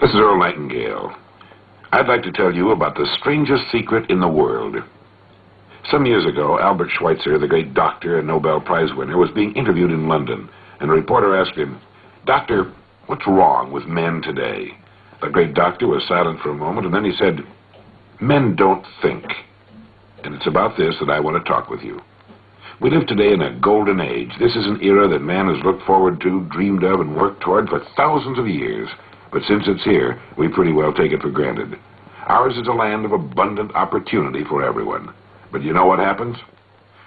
This is Earl Nightingale. I'd like to tell you about the strangest secret in the world. Some years ago, Albert Schweitzer, the great doctor and Nobel Prize winner, was being interviewed in London, and a reporter asked him, "Doctor, what's wrong with men today?" The great doctor was silent for a moment, and then he said, "Men don't think." And it's about this that I want to talk with you. We live today in a golden age. This is an era that man has looked forward to, dreamed of, and worked toward for thousands of years. But since it's here, we pretty well take it for granted. Ours is a land of abundant opportunity for everyone. But you know what happens?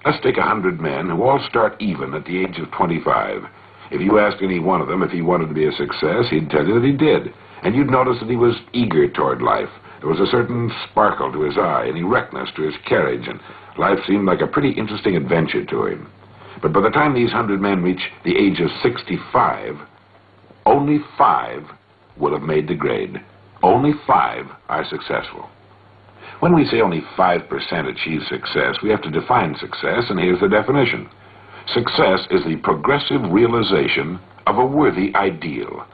Let's take 100 men who all start even at the age of 25. If you asked any one of them if he wanted to be a success, he'd tell you that he did. And you'd notice that he was eager toward life. There was a certain sparkle to his eye, an erectness to his carriage, and life seemed like a pretty interesting adventure to him. But by the time these 100 men reach the age of 65, only 5 will have made the grade. Only 5 are successful. When we say only 5% achieve success, we have to define success, and here's the definition. Success is the progressive realization of a worthy ideal.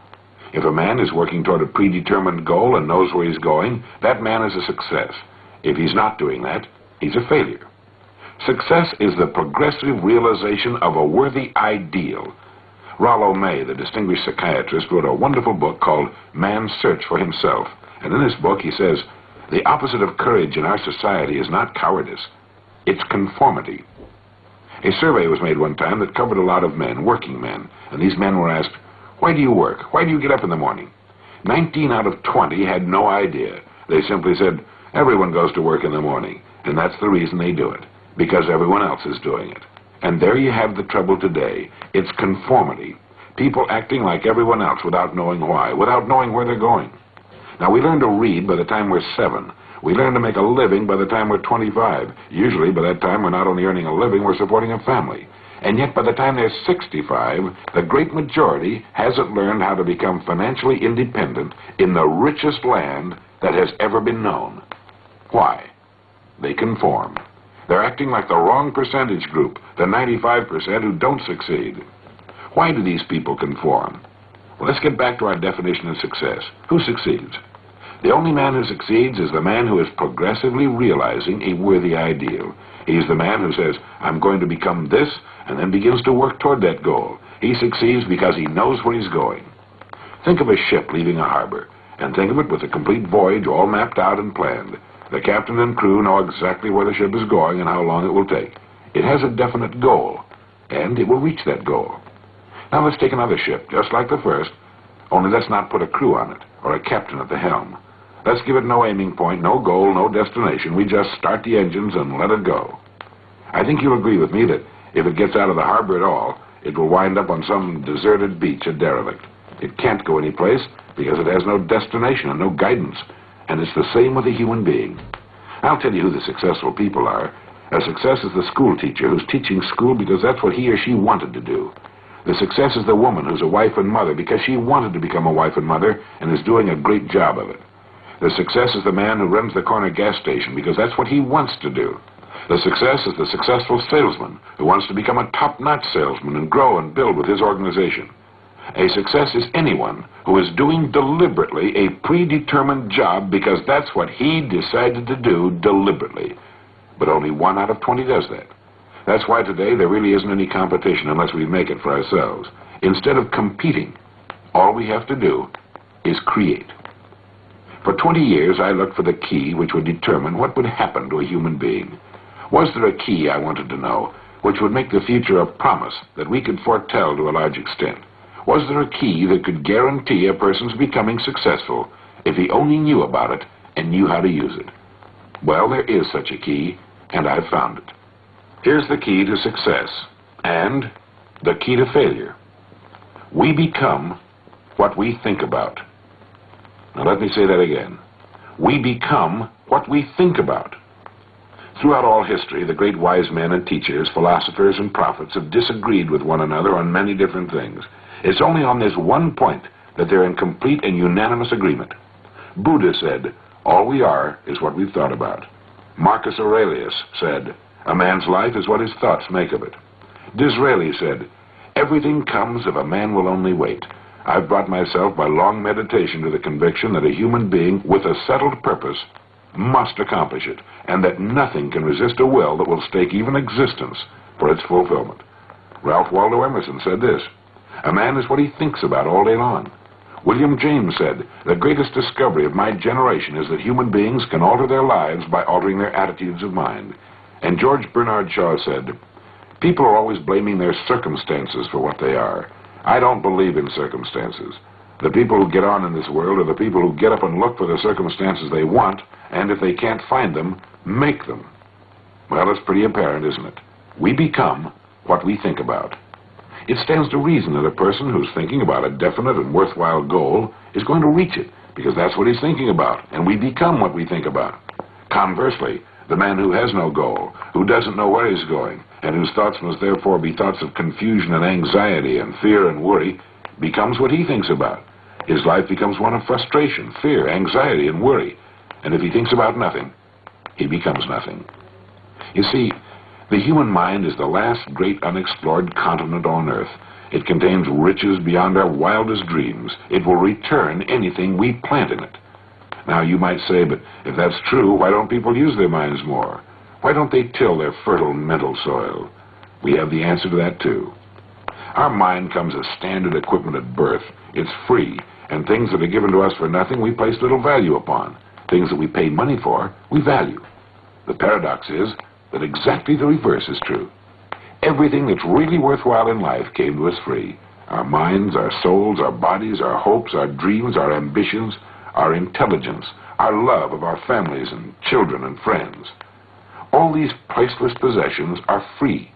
If a man is working toward a predetermined goal and knows where he's going, that man is a success. If he's not doing that, he's a failure. Success is the progressive realization of a worthy ideal. Rollo May, the distinguished psychiatrist, wrote a wonderful book called Man's Search for Himself. And in this book he says, the opposite of courage in our society is not cowardice, it's conformity. A survey was made one time that covered a lot of men, working men, and these men were asked, "Why do you work? Why do you get up in the morning?" 19 out of 20 had no idea. They simply said, everyone goes to work in the morning, and that's the reason they do it, because everyone else is doing it. And there you have the trouble today. It's conformity. People acting like everyone else without knowing why, without knowing where they're going. Now, we learn to read by the time we're 7. We learn to make a living by the time we're 25. Usually, by that time, we're not only earning a living, we're supporting a family. And yet, by the time they're 65, the great majority hasn't learned how to become financially independent in the richest land that has ever been known. Why? They conform. They're acting like the wrong percentage group, the 95% who don't succeed. Why do these people conform? Well, let's get back to our definition of success. Who succeeds? The only man who succeeds is the man who is progressively realizing a worthy ideal. He's the man who says, I'm going to become this, and then begins to work toward that goal. He succeeds because he knows where he's going. Think of a ship leaving a harbor, and think of it with a complete voyage all mapped out and planned. The captain and crew know exactly where the ship is going and how long it will take. It has a definite goal, and it will reach that goal. Now let's take another ship, just like the first, only let's not put a crew on it, or a captain at the helm. Let's give it no aiming point, no goal, no destination. We just start the engines and let it go. I think you'll agree with me that if it gets out of the harbor at all, it will wind up on some deserted beach, a derelict. It can't go anyplace because it has no destination and no guidance. And it's the same with a human being. I'll tell you who the successful people are. A success is the school teacher who's teaching school because that's what he or she wanted to do. The success is the woman who's a wife and mother because she wanted to become a wife and mother and is doing a great job of it. The success is the man who runs the corner gas station because that's what he wants to do. The success is the successful salesman who wants to become a top-notch salesman and grow and build with his organization. A success is anyone who is doing deliberately a predetermined job because that's what he decided to do deliberately. But only 1 out of 20 does that. That's why today there really isn't any competition unless we make it for ourselves. Instead of competing, all we have to do is create. For 20 years, I looked for the key which would determine what would happen to a human being. Was there a key, I wanted to know, which would make the future a promise that we could foretell to a large extent? Was there a key that could guarantee a person's becoming successful if he only knew about it and knew how to use it? Well, there is such a key, and I've found it. Here's the key to success, and the key to failure. We become what we think about. Now let me say that again. We become what we think about. Throughout all history, the great wise men and teachers, philosophers and prophets have disagreed with one another on many different things. It's only on this one point that they're in complete and unanimous agreement. Buddha said, all we are is what we've thought about. Marcus Aurelius said, a man's life is what his thoughts make of it. Disraeli said, everything comes if a man will only wait. I've brought myself by long meditation to the conviction that a human being with a settled purpose must accomplish it, and that nothing can resist a will that will stake even existence for its fulfillment. Ralph Waldo Emerson said this, "A man is what he thinks about all day long." William James said, "The greatest discovery of my generation is that human beings can alter their lives by altering their attitudes of mind." And George Bernard Shaw said, "People are always blaming their circumstances for what they are. I don't believe in circumstances. The people who get on in this world are the people who get up and look for the circumstances they want, and if they can't find them, make them." Well, it's pretty apparent, isn't it? We become what we think about. It stands to reason that a person who's thinking about a definite and worthwhile goal is going to reach it, because that's what he's thinking about, and we become what we think about. Conversely, the man who has no goal, who doesn't know where he's going, and whose thoughts must therefore be thoughts of confusion and anxiety and fear and worry, becomes what he thinks about. His life becomes one of frustration, fear, anxiety, and worry. And if he thinks about nothing, he becomes nothing. You see, the human mind is the last great unexplored continent on Earth. It contains riches beyond our wildest dreams. It will return anything we plant in it. Now, you might say, but if that's true, why don't people use their minds more? Why don't they till their fertile mental soil? We have the answer to that, too. Our mind comes as standard equipment at birth. It's free, and things that are given to us for nothing we place little value upon. Things that we pay money for, we value. The paradox is that exactly the reverse is true. Everything that's really worthwhile in life came to us free. Our minds, our souls, our bodies, our hopes, our dreams, our ambitions, our intelligence, our love of our families and children and friends. All these priceless possessions are free.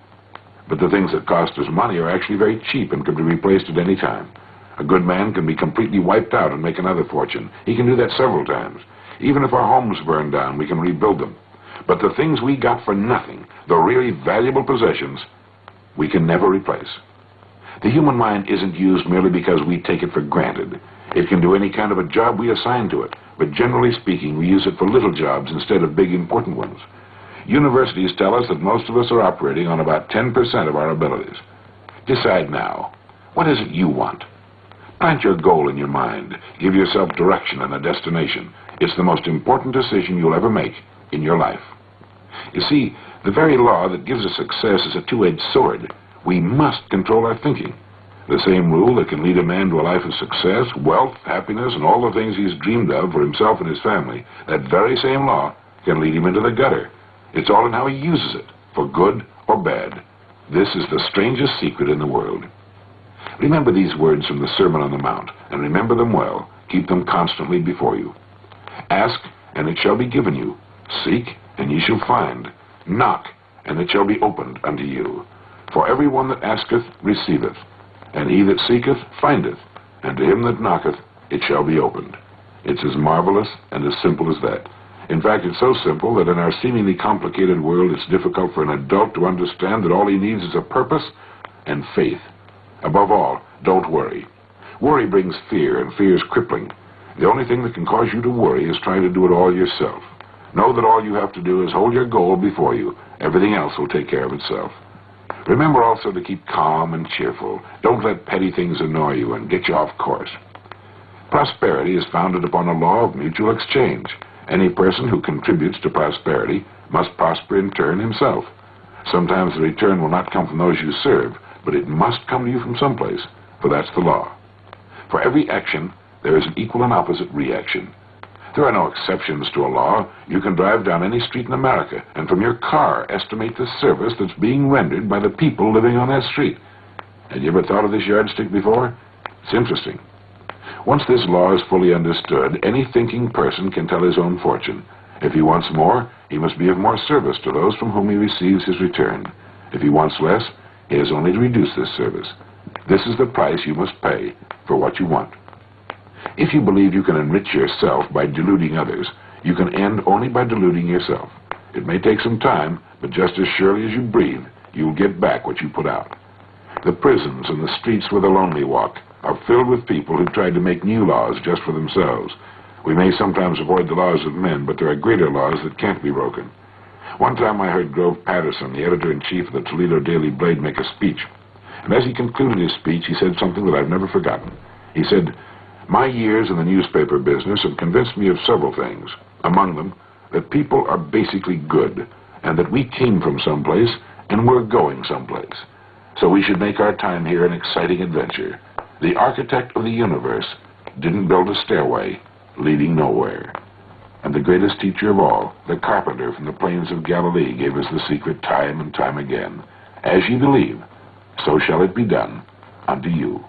But the things that cost us money are actually very cheap and can be replaced at any time. A good man can be completely wiped out and make another fortune. He can do that several times. Even if our homes burn down, we can rebuild them. But the things we got for nothing, the really valuable possessions, we can never replace. The human mind isn't used merely because we take it for granted. It can do any kind of a job we assign to it, but generally speaking, we use it for little jobs instead of big, important ones. Universities tell us that most of us are operating on about 10% of our abilities. Decide now, what is it you want? Plant your goal in your mind. Give yourself direction and a destination. It's the most important decision you'll ever make in your life. You see, the very law that gives us success is a two-edged sword. We must control our thinking. The same rule that can lead a man to a life of success, wealth, happiness, and all the things he's dreamed of for himself and his family, that very same law can lead him into the gutter. It's all in how he uses it, for good or bad. This is the strangest secret in the world. Remember these words from the Sermon on the Mount, and remember them well. Keep them constantly before you. Ask, and it shall be given you. Seek, and ye shall find. Knock, and it shall be opened unto you. For every one that asketh receiveth, and he that seeketh findeth, and to him that knocketh it shall be opened. It's as marvelous and as simple as that. In fact, it's so simple that in our seemingly complicated world, it's difficult for an adult to understand that all he needs is a purpose and faith. Above all, don't worry. Worry brings fear, and fear is crippling. The only thing that can cause you to worry is trying to do it all yourself. Know that all you have to do is hold your goal before you. Everything else will take care of itself. Remember also to keep calm and cheerful. Don't let petty things annoy you and get you off course. Prosperity is founded upon a law of mutual exchange. Any person who contributes to prosperity must prosper in turn himself. Sometimes the return will not come from those you serve, but it must come to you from someplace, for that's the law. For every action, there is an equal and opposite reaction. There are no exceptions to a law. You can drive down any street in America, and from your car estimate the service that's being rendered by the people living on that street. Had you ever thought of this yardstick before? It's interesting. Once this law is fully understood, any thinking person can tell his own fortune. If he wants more, he must be of more service to those from whom he receives his return. If he wants less, he has only to reduce this service. This is the price you must pay for what you want. If you believe you can enrich yourself by deluding others, you can end only by deluding yourself. It may take some time, but just as surely as you breathe, you will get back what you put out. The prisons and the streets where the lonely walk are filled with people who tried to make new laws just for themselves. We may sometimes avoid the laws of men, but there are greater laws that can't be broken. One time I heard Grove Patterson, the editor-in-chief of the Toledo Daily Blade, make a speech. And as he concluded his speech, he said something that I've never forgotten. He said, "My years in the newspaper business have convinced me of several things. Among them, that people are basically good, and that we came from someplace and we're going someplace. So we should make our time here an exciting adventure. The architect of the universe didn't build a stairway leading nowhere." And the greatest teacher of all, the carpenter from the plains of Galilee, gave us the secret time and time again. As ye believe, so shall it be done unto you.